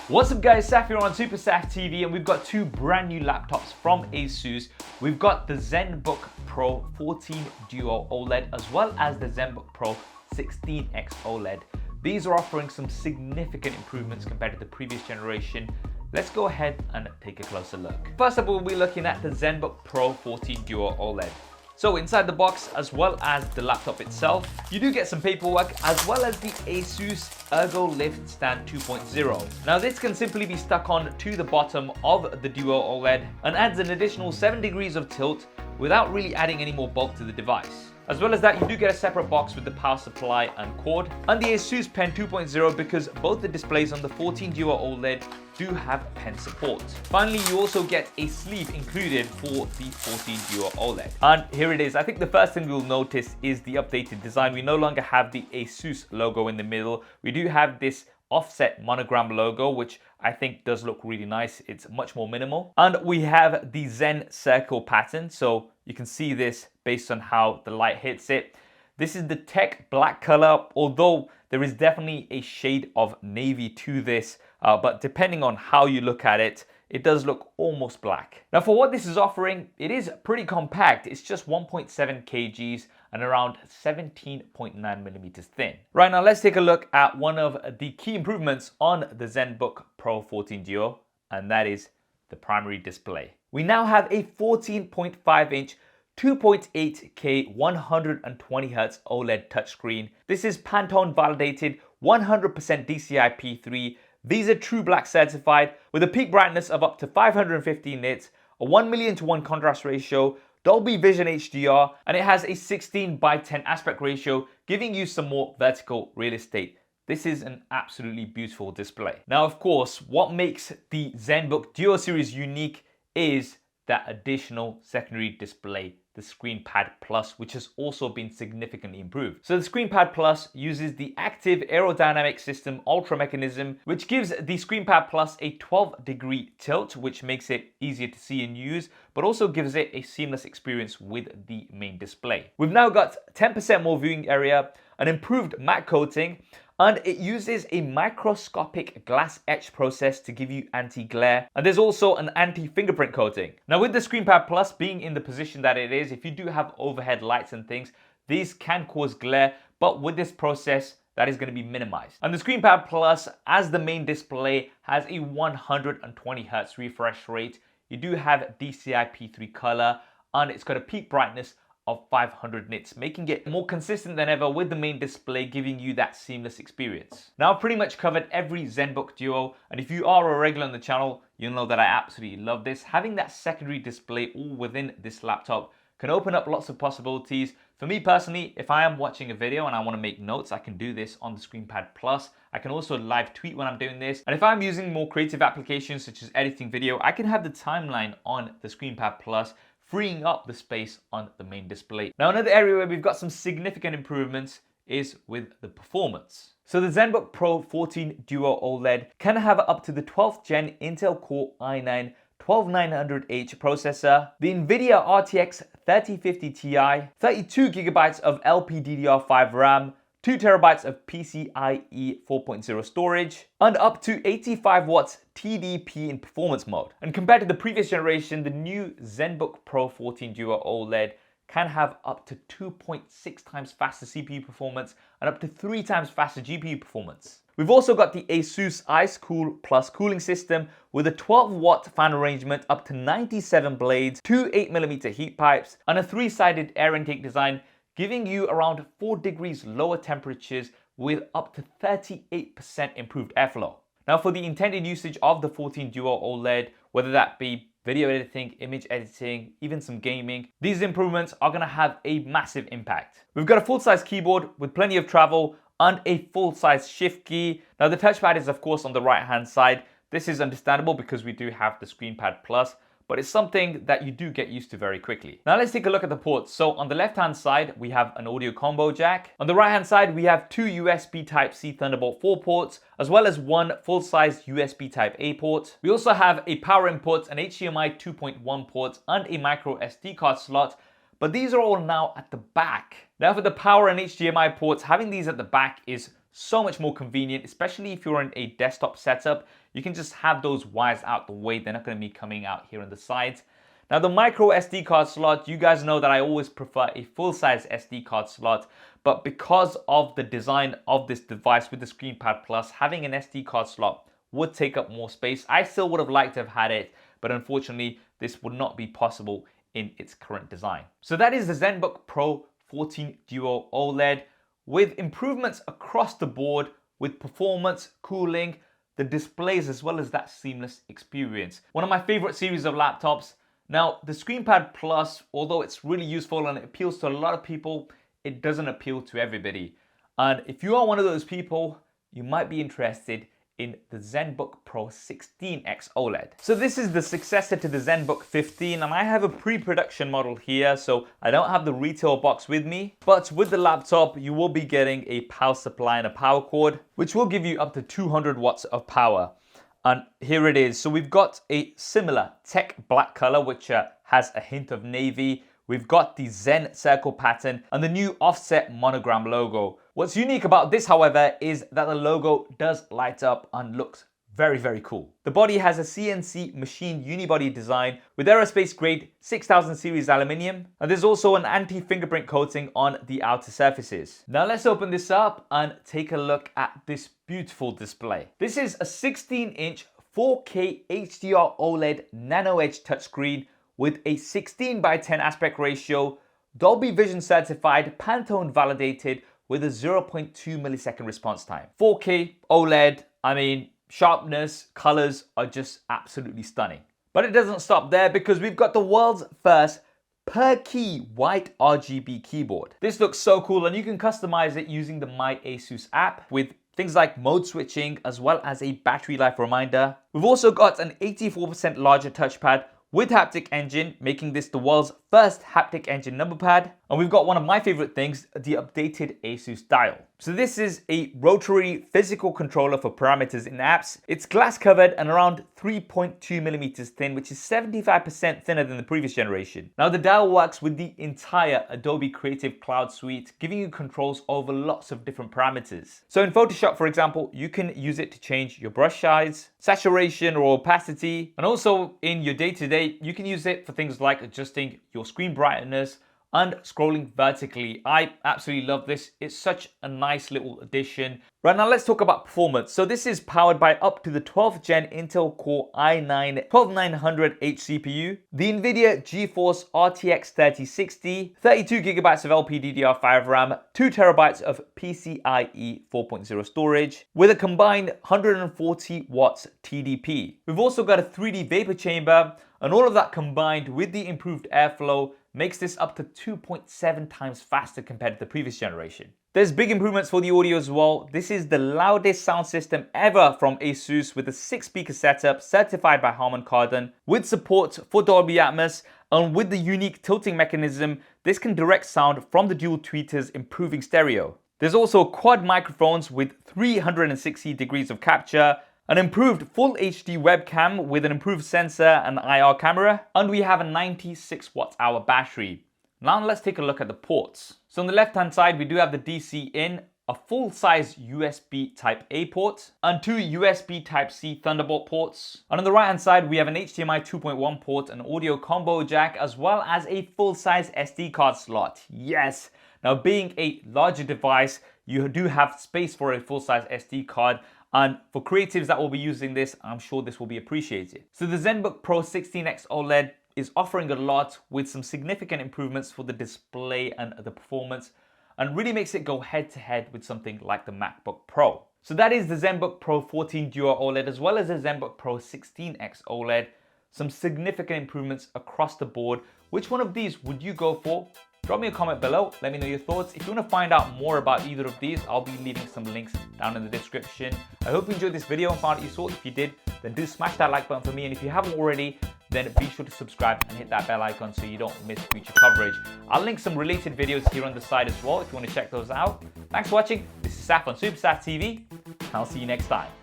What's up guys, Saf here on Super Saf TV, and we've got two brand new laptops from ASUS. We've got the ZenBook Pro 14 Duo OLED as well as the ZenBook Pro 16X OLED. These are offering some significant improvements compared to the previous generation. Let's go ahead and take a closer look. First up, we'll be looking at the ZenBook Pro 14 Duo OLED. So inside the box, as well as the laptop itself, you do get some paperwork as well as the ASUS Ergo Lift Stand 2.0. Now this can simply be stuck on to the bottom of the Duo OLED and adds an additional 7 degrees of tilt without really adding any more bulk to the device. As well as that, you do get a separate box with the power supply and cord, and the ASUS Pen 2.0 because both the displays on the 14 Duo OLED do have pen support. Finally, you also get a sleeve included for the 14 Duo OLED. And here it is. I think the first thing you'll notice is the updated design. We no longer have the ASUS logo in the middle. We do have this offset monogram logo, which I think does look really nice. It's much more minimal. And we have the Zen circle pattern. So you can see this based on how the light hits it. This is the tech black color, although there is definitely a shade of navy to this, but depending on how you look at it, it does look almost black. Now for what this is offering, it is pretty compact. It's just 1.7 kgs and around 17.9 millimeters thin. Right now, let's take a look at one of the key improvements on the ZenBook Pro 14 Duo, and that is the primary display. We now have a 14.5 inch 2.8K 120Hz OLED touchscreen. This is Pantone validated 100% DCI-P3. These are True Black certified with a peak brightness of up to 550 nits, a 1,000,000:1 contrast ratio, Dolby Vision HDR, and it has a 16:10 aspect ratio, giving you some more vertical real estate. This is an absolutely beautiful display. Now, of course, what makes the ZenBook Duo series unique is that additional secondary display, the ScreenPad Plus, which has also been significantly improved. So the ScreenPad Plus uses the Active Aerodynamic System Ultra mechanism, which gives the ScreenPad Plus a 12-degree tilt, which makes it easier to see and use, but also gives it a seamless experience with the main display. We've now got 10% more viewing area, an improved matte coating, and it uses a microscopic glass etch process to give you anti-glare. And there's also an anti-fingerprint coating. Now with the ScreenPad Plus being in the position that it is, if you do have overhead lights and things, these can cause glare, but with this process, that is going to be minimized. And the ScreenPad Plus, as the main display, has a 120 Hz refresh rate. You do have DCI-P3 color, and it's got a peak brightness of 500 nits, making it more consistent than ever with the main display, giving you that seamless experience. Now I've pretty much covered every ZenBook Duo, and if you are a regular on the channel, you'll know that I absolutely love this. Having that secondary display all within this laptop can open up lots of possibilities. For me personally, if I am watching a video and I want to make notes, I can do this on the ScreenPad Plus. I can also live tweet when I'm doing this. And if I'm using more creative applications such as editing video, I can have the timeline on the ScreenPad Plus, freeing up the space on the main display. Now, another area where we've got some significant improvements is with the performance. So the ZenBook Pro 14 Duo OLED can have up to the 12th gen Intel Core i9 12900H processor, the NVIDIA RTX 3050 Ti, 32 gigabytes of LPDDR5 RAM, 2 terabytes of PCIe 4.0 storage, and up to 85 watts TDP in performance mode. And compared to the previous generation, the new ZenBook Pro 14 Duo OLED can have up to 2.6 times faster CPU performance and up to 3 times faster GPU performance. We've also got the ASUS IceCool Plus cooling system with a 12-watt fan arrangement, up to 97 blades, 2 8mm heat pipes, and a 3-sided air intake design, giving you around 4 degrees lower temperatures with up to 38% improved airflow. Now for the intended usage of the 14 Duo OLED, whether that be video editing, image editing, even some gaming, these improvements are going to have a massive impact. We've got a full-size keyboard with plenty of travel and a full-size shift key. Now the touchpad is of course on the right-hand side. This is understandable because we do have the ScreenPad Plus, but it's something that you do get used to very quickly. Now let's take a look at the ports. So on the left-hand side, we have an audio combo jack. On the right-hand side, we have 2 USB Type-C Thunderbolt 4 ports, as well as 1 full-size USB Type-A port. We also have a power input, an HDMI 2.1 port, and a micro SD card slot, but these are all now at the back. Now for the power and HDMI ports, having these at the back is so much more convenient, especially if you're in a desktop setup. you can just have those wires out the way. They're not going to be coming out here on the sides. Now the micro SD card slot, you guys know that I always prefer a full-size SD card slot, but because of the design of this device with the ScreenPad Plus, having an SD card slot would take up more space. I still would have liked to have had it, but unfortunately this would not be possible in its current design. So that is the ZenBook Pro 14 Duo OLED with improvements across the board with performance, cooling, the displays, as well as that seamless experience. One of my favorite series of laptops. Now, the ScreenPad Plus, although it's really useful and it appeals to a lot of people, it doesn't appeal to everybody. And if you are one of those people, you might be interested in the ZenBook Pro 16X OLED. So this is the successor to the ZenBook 15, and I have a pre-production model here, so I don't have the retail box with me. But with the laptop, you will be getting a power supply and a power cord, which will give you up to 200 watts of power. And here it is. So we've got a similar tech black color, which has a hint of navy. We've got the Zen circle pattern and the new offset monogram logo. What's unique about this, however, is that the logo does light up and looks very, very cool. The body has a CNC machined unibody design with aerospace grade 6000 series aluminium, and there's also an anti-fingerprint coating on the outer surfaces. Now let's open this up and take a look at this beautiful display. This is a 16-inch 4K HDR OLED Nano Edge touchscreen with a 16:10 aspect ratio, Dolby Vision certified, Pantone validated with a 0.2 millisecond response time. 4K OLED, I mean, sharpness, colors are just absolutely stunning. But it doesn't stop there because we've got the world's first per key white RGB keyboard. This looks so cool, and you can customize it using the My ASUS app with things like mode switching as well as a battery life reminder. We've also got an 84% larger touchpad with haptic engine, making this the world's first haptic engine number pad. And we've got one of my favorite things, the updated ASUS dial. So this is a rotary physical controller for parameters in apps. It's glass covered and around 3.2 millimeters thin, which is 75% thinner than the previous generation. Now the dial works with the entire Adobe Creative Cloud suite, giving you controls over lots of different parameters. So in Photoshop, for example, you can use it to change your brush size, saturation or opacity, and also in your day-to-day, you can use it for things like adjusting your screen brightness and scrolling vertically. I absolutely love this. It's such a nice little addition. Right, now let's talk about performance. So this is powered by up to the 12th gen Intel Core i9-12900H CPU, the NVIDIA GeForce RTX 3060, 32 gigabytes of LPDDR5 RAM, 2 terabytes of PCIe 4.0 storage, with a combined 140 watts TDP. We've also got a 3D vapor chamber, and all of that combined with the improved airflow makes this up to 2.7 times faster compared to the previous generation. There's big improvements for the audio as well. This is the loudest sound system ever from ASUS with a 6-speaker setup certified by Harman Kardon, with support for Dolby Atmos, and with the unique tilting mechanism, this can direct sound from the dual tweeters, improving stereo. There's also quad microphones with 360 degrees of capture, an improved full HD webcam with an improved sensor and IR camera, and we have a 96 watt-hour battery. Now let's take a look at the ports. So on the left-hand side, we do have the DC in, a full-size USB Type-A port, and 2 USB Type-C Thunderbolt ports. And on the right-hand side, we have an HDMI 2.1 port, an audio combo jack, as well as a full-size SD card slot. Yes! Now being a larger device, you do have space for a full-size SD card, and for creatives that will be using this, I'm sure this will be appreciated. So the ZenBook Pro 16X OLED is offering a lot with some significant improvements for the display and the performance, and really makes it go head to head with something like the MacBook Pro. So that is the ZenBook Pro 14 Duo OLED as well as the ZenBook Pro 16X OLED. Some significant improvements across the board. Which one of these would you go for? Drop me a comment below, let me know your thoughts. If you want to find out more about either of these, I'll be leaving some links down in the description. I hope you enjoyed this video and found it useful. If you did, then do smash that like button for me. And if you haven't already, then be sure to subscribe and hit that bell icon so you don't miss future coverage. I'll link some related videos here on the side as well if you want to check those out. Thanks for watching. This is Saf on Supersaf TV, and I'll see you next time.